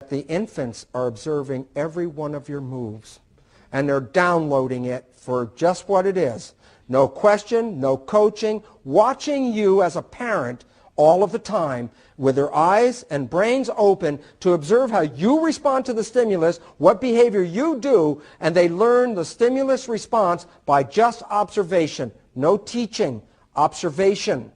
the infants are observing every one of your moves, and they're downloading it for just what it is. No question, no coaching, watching you as a parent all of the time with their eyes and brains open to observe how you respond to the stimulus, what behavior you do, and they learn the stimulus response by just observation. No teaching, observation.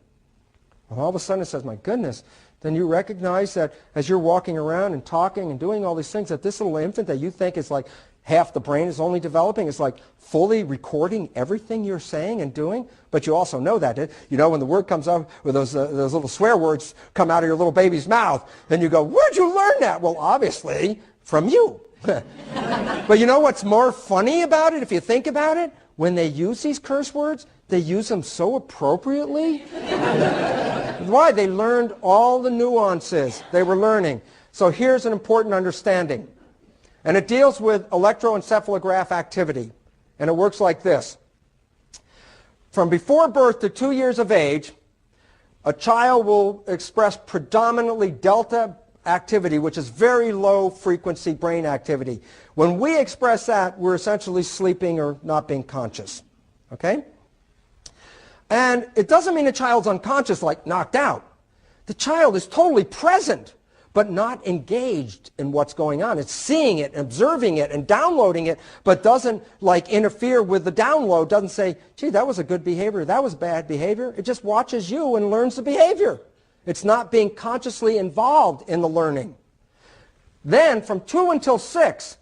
And all of a sudden it says, my goodness, then you recognize that as you're walking around and talking and doing all these things, that this little infant that you think is like half the brain is only developing is like fully recording everything you're saying and doing. But you also know that. You know, when the word comes up, when those little swear words come out of your little baby's mouth, then you go, where'd you learn that? Well, obviously, from you. But you know what's more funny about it, if you think about it? When they use these curse words, they use them so appropriately. Why? They learned all the nuances they were learning. So here's an important understanding. And it deals with electroencephalograph activity. And it works like this. From before birth to 2 years of age, a child will express predominantly delta activity, which is very low frequency brain activity. When we express that, we're essentially sleeping or not being conscious. Okay? And it doesn't mean the child's unconscious, like knocked out. The child is totally present, but not engaged in what's going on. It's seeing it, observing it, and downloading it, but doesn't like interfere with the download, doesn't say, gee, that was a good behavior, that was bad behavior. It just watches you and learns the behavior. It's not being consciously involved in the learning. Then, from 2 until 6,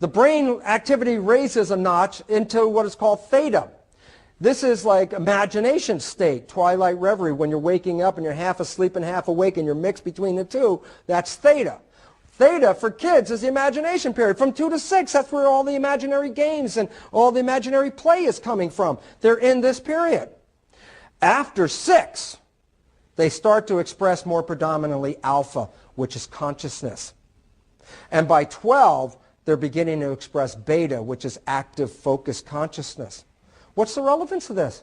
the brain activity raises a notch into what is called theta. This is like imagination state, twilight reverie, when you're waking up and you're half asleep and half awake and you're mixed between the two. That's theta. Theta for kids is the imagination period. From 2 to 6, that's where all the imaginary games and all the imaginary play is coming from. They're in this period. After 6, they start to express more predominantly alpha, which is consciousness. And by 12, they're beginning to express beta, which is active, focused consciousness. What's the relevance of this?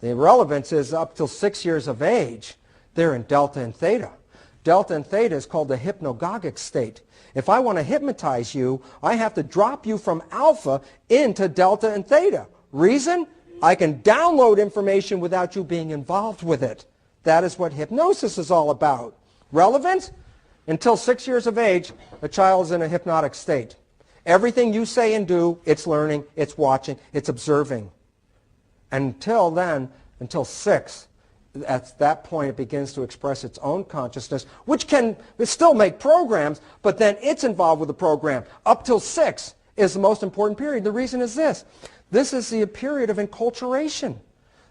The relevance is up till 6 years of age, they're in delta and theta. Delta and theta is called the hypnagogic state. If I want to hypnotize you, I have to drop you from alpha into delta and theta. Reason? I can download information without you being involved with it. That is what hypnosis is all about. Relevance? Until 6 years of age, the child is in a hypnotic state. Everything you say and do, it's learning, it's watching, it's observing. Until then, until 6, at that point it begins to express its own consciousness, which can still make programs, but then it's involved with the program. Up till 6 is the most important period. The reason is this. This is the period of enculturation.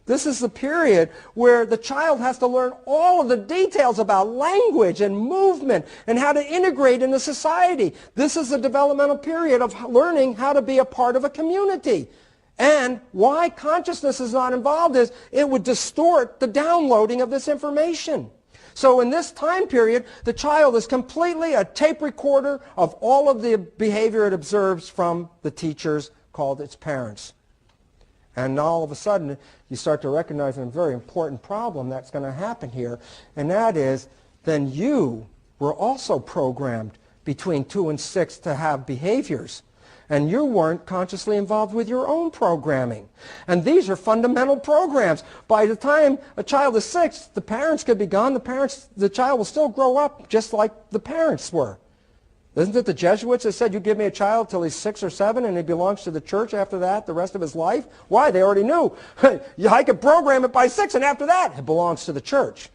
This is the period where the child has to learn all of the details about language and movement and how to integrate into society. This is the developmental period of learning how to be a part of a community. And why consciousness is not involved is it would distort the downloading of this information. So in this time period, the child is completely a tape recorder of all of the behavior it observes from the teachers called its parents. And all of a sudden, you start to recognize a very important problem that's going to happen here, and that is, then you were also programmed between 2 and 6 to have behaviors, and you weren't consciously involved with your own programming. And these are fundamental programs. By the time a child is 6, the parents could be gone. The child will still grow up just like the parents were. Isn't it the Jesuits that said, you give me a child till he's 6 or 7 and he belongs to the church after that the rest of his life? Why? They already knew. I could program it by 6 and after that it belongs to the church.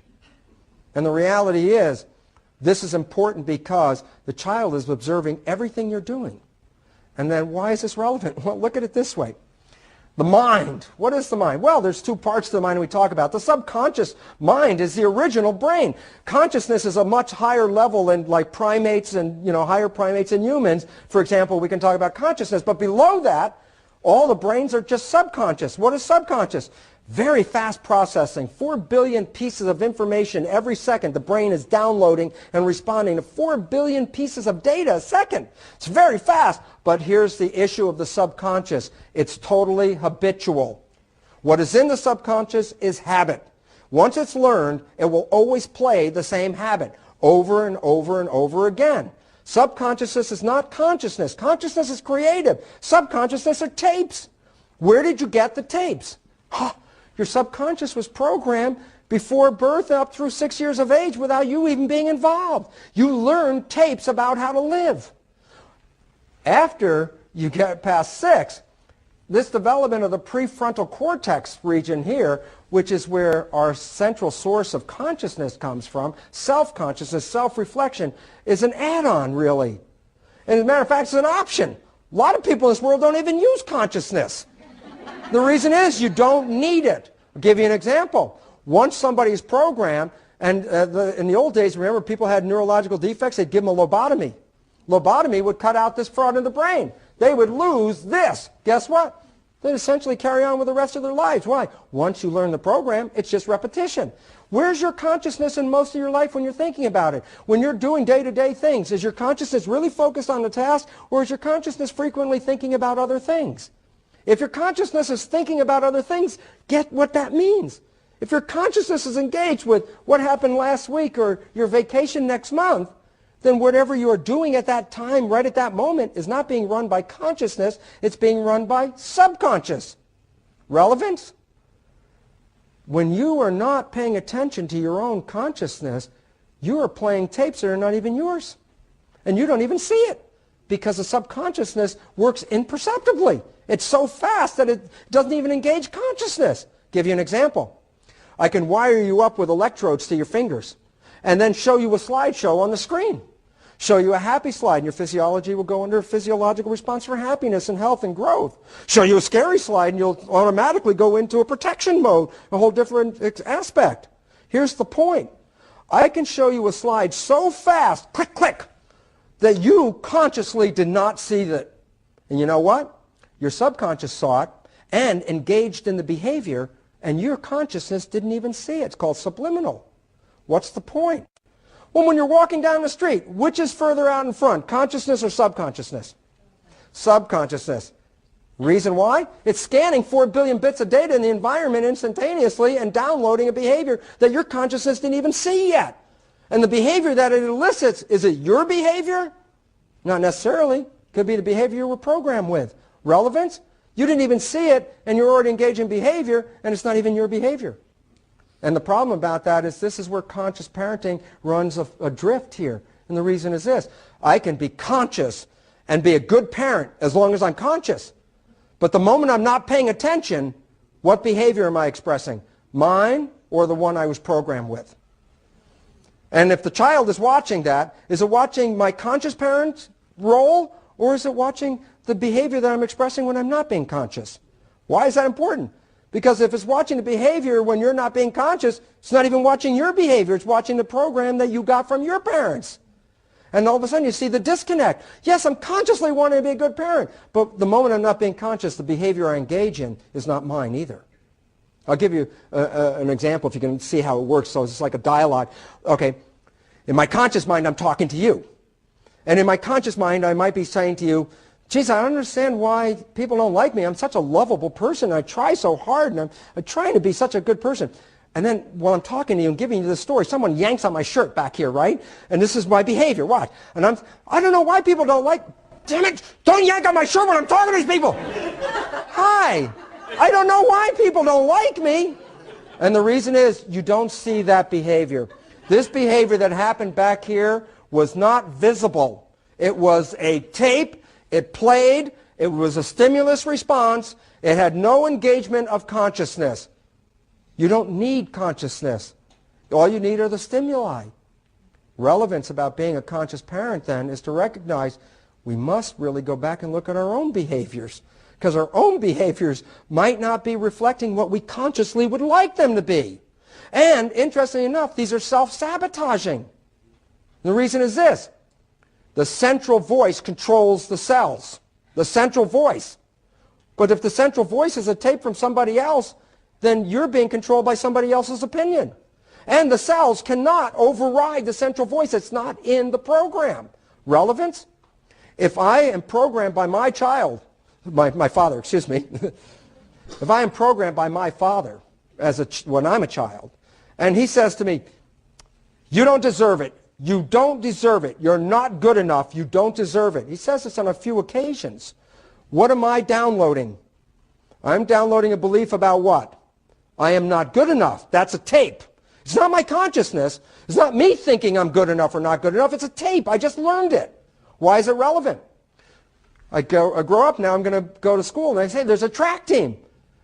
And the reality is, this is important because the child is observing everything you're doing. And then why is this relevant? Well, look at it this way. The mind. What is the mind? Well, there's 2 parts to the mind we talk about. The subconscious mind is the original brain. Consciousness is a much higher level than like primates and, higher primates and humans. For example, we can talk about consciousness. But below that, all the brains are just subconscious. What is subconscious? Very fast processing. 4 billion pieces of information every second. The brain is downloading and responding to 4 billion pieces of data a second. It's very fast. But here's the issue of the subconscious. It's totally habitual. What is in the subconscious is habit. Once it's learned, it will always play the same habit. over and over and over again. Subconsciousness is not consciousness. Consciousness is creative. Subconsciousness are tapes. Where did you get the tapes? Your subconscious was programmed before birth up through 6 years of age without you even being involved. You learned tapes about how to live. After you get past 6, this development of the prefrontal cortex region here, which is where our central source of consciousness comes from, self-consciousness, self-reflection, is an add-on, really. And as a matter of fact, it's an option. A lot of people in this world don't even use consciousness. The reason is you don't need it. I'll give you an example. Once somebody is programmed, and in the old days, remember, people had neurological defects, they'd give them a lobotomy. Lobotomy would cut out this part of the brain. They would lose this. Guess what? They'd essentially carry on with the rest of their lives. Why? Once you learn the program, it's just repetition. Where's your consciousness in most of your life when you're thinking about it? When you're doing day-to-day things, is your consciousness really focused on the task, or is your consciousness frequently thinking about other things? If your consciousness is thinking about other things, get what that means. If your consciousness is engaged with what happened last week or your vacation next month, then whatever you are doing at that time, right at that moment, is not being run by consciousness, it's being run by subconscious. Relevance? When you are not paying attention to your own consciousness, you are playing tapes that are not even yours. And you don't even see it, because the subconsciousness works imperceptibly. It's so fast that it doesn't even engage consciousness. Give you an example. I can wire you up with electrodes to your fingers and then show you a slideshow on the screen. Show you a happy slide, and your physiology will go under a physiological response for happiness and health and growth. Show you a scary slide, and you'll automatically go into a protection mode, a whole different aspect. Here's the point. I can show you a slide so fast, click, click, that you consciously did not see that. And you know what? Your subconscious saw it and engaged in the behavior, and your consciousness didn't even see it. It's called subliminal. What's the point? Well, when you're walking down the street, which is further out in front, consciousness or subconsciousness? Subconsciousness. Reason why? It's scanning 4 billion bits of data in the environment instantaneously and downloading a behavior that your consciousness didn't even see yet. And the behavior that it elicits, is it your behavior? Not necessarily. Could be the behavior you were programmed with. Relevance? You didn't even see it, and you're already engaged in behavior, and it's not even your behavior. And the problem about that is this is where conscious parenting runs adrift here. And the reason is this. I can be conscious and be a good parent as long as I'm conscious. But the moment I'm not paying attention, what behavior am I expressing? Mine or the one I was programmed with? And if the child is watching that, is it watching my conscious parent role, or is it watching the behavior that I'm expressing when I'm not being conscious? Why is that important? Because if it's watching the behavior when you're not being conscious, it's not even watching your behavior. It's watching the program that you got from your parents. And all of a sudden you see the disconnect. Yes, I'm consciously wanting to be a good parent, but the moment I'm not being conscious, the behavior I engage in is not mine either. I'll give you an example if you can see how it works. So it's like a dialogue. Okay, in my conscious mind, I'm talking to you. And in my conscious mind, I might be saying to you, geez, I don't understand why people don't like me. I'm such a lovable person. I try so hard, and I'm trying to be such a good person. And then while I'm talking to you and giving you this story, someone yanks on my shirt back here, right? And this is my behavior. Watch. And I don't know why people don't like, damn it, don't yank on my shirt when I'm talking to these people. Hi. I don't know why people don't like me. And the reason is you don't see that behavior. This behavior that happened back here was not visible. It was a tape. It played. It was a stimulus response. It had no engagement of consciousness. You don't need consciousness. All you need are the stimuli. Relevance about being a conscious parent, then, is to recognize we must really go back and look at our own behaviors, because our own behaviors might not be reflecting what we consciously would like them to be. And, interestingly enough, these are self-sabotaging. The reason is this. The central voice controls the cells. The central voice. But if the central voice is a tape from somebody else, then you're being controlled by somebody else's opinion. And the cells cannot override the central voice. It's not in the program. Relevance? If I am programmed by my child, my father, excuse me, if I am programmed by my father when I'm a child, and he says to me, you don't deserve it, You don't deserve it. You're not good enough. You don't deserve it. He says this on a few occasions. What am I downloading? I'm downloading a belief about what? I am not good enough. That's a tape. It's not my consciousness. It's not me thinking I'm good enough or not good enough. It's a tape. I just learned it. Why is it relevant? I grow up now. I'm going to go to school, and they say there's a track team.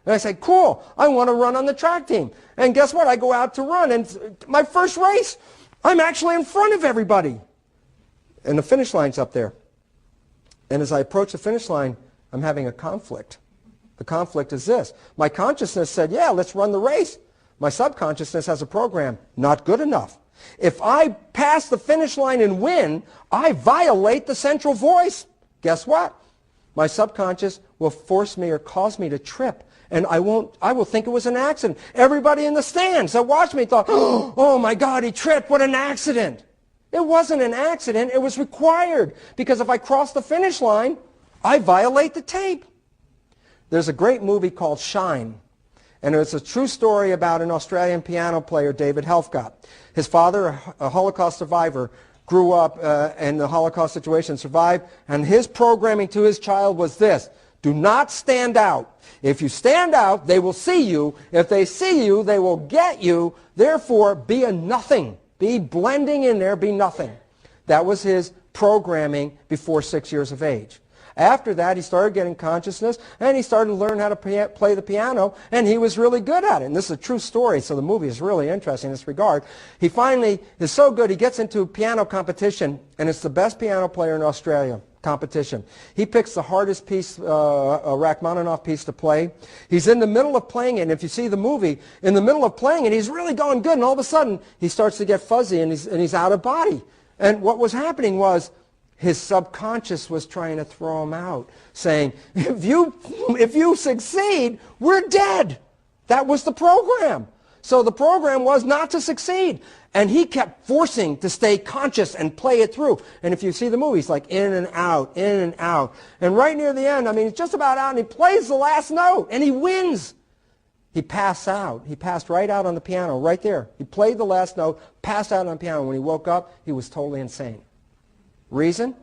And I say, cool, I want to run on the track team. And guess what? I go out to run, and my first race, I'm actually in front of everybody. And the finish line's up there. And as I approach the finish line, I'm having a conflict. The conflict is this. My consciousness said, yeah, let's run the race. My subconsciousness has a program, not good enough. If I pass the finish line and win, I violate the central voice. Guess what? My subconscious will force me or cause me to trip. And I will think it was an accident. Everybody in the stands that watched me thought, oh my God, he tripped, what an accident. It wasn't an accident, it was required. Because if I cross the finish line, I violate the tape. There's a great movie called Shine. And it's a true story about an Australian piano player, David Helfgott. His father, a Holocaust survivor, grew up in the Holocaust situation, survived, and his programming to his child was this: do not stand out. If you stand out, they will see you. If they see you, they will get you. Therefore, be a nothing. Be blending in there, be nothing. That was his programming before 6 years of age. After that, he started getting consciousness, and he started to learn how to play the piano, and he was really good at it. And this is a true story, so the movie is really interesting in this regard. He finally is so good, he gets into piano competition, and it's the best piano player in Australia competition. He picks the hardest piece, a Rachmaninoff piece to play. He's in the middle of playing it, and if you see the movie, in the middle of playing it, he's really going good, and all of a sudden, he starts to get fuzzy, and he's out of body. And what was happening was, his subconscious was trying to throw him out, saying, if you succeed, we're dead. That was the program. So the program was not to succeed. And he kept forcing to stay conscious and play it through. And if you see the movie, it's like in and out, in and out. And right near the end, I mean, it's just about out, and he plays the last note, and he wins. He passed out. He passed right out on the piano, right there. He played the last note, passed out on the piano. When he woke up, he was totally insane. Reason?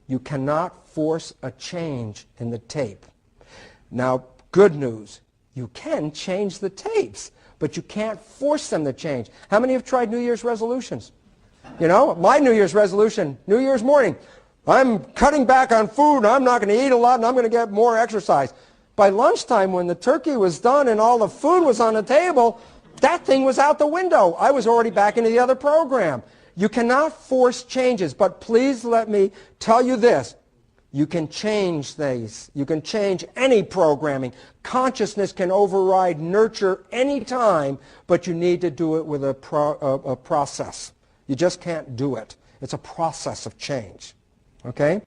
You cannot force a change in the tape. Now, good news. You can change the tapes, but you can't force them to change. How many have tried New Year's resolutions? You know, my New Year's resolution, New Year's morning, I'm cutting back on food, I'm not going to eat a lot, and I'm going to get more exercise. By lunchtime, when the turkey was done and all the food was on the table, that thing was out the window. I was already back into the other program. You cannot force changes, but please let me tell you this. You can change these. You can change any programming. Consciousness can override nurture any time, but you need to do it with a process. You just can't do it. It's a process of change. Okay?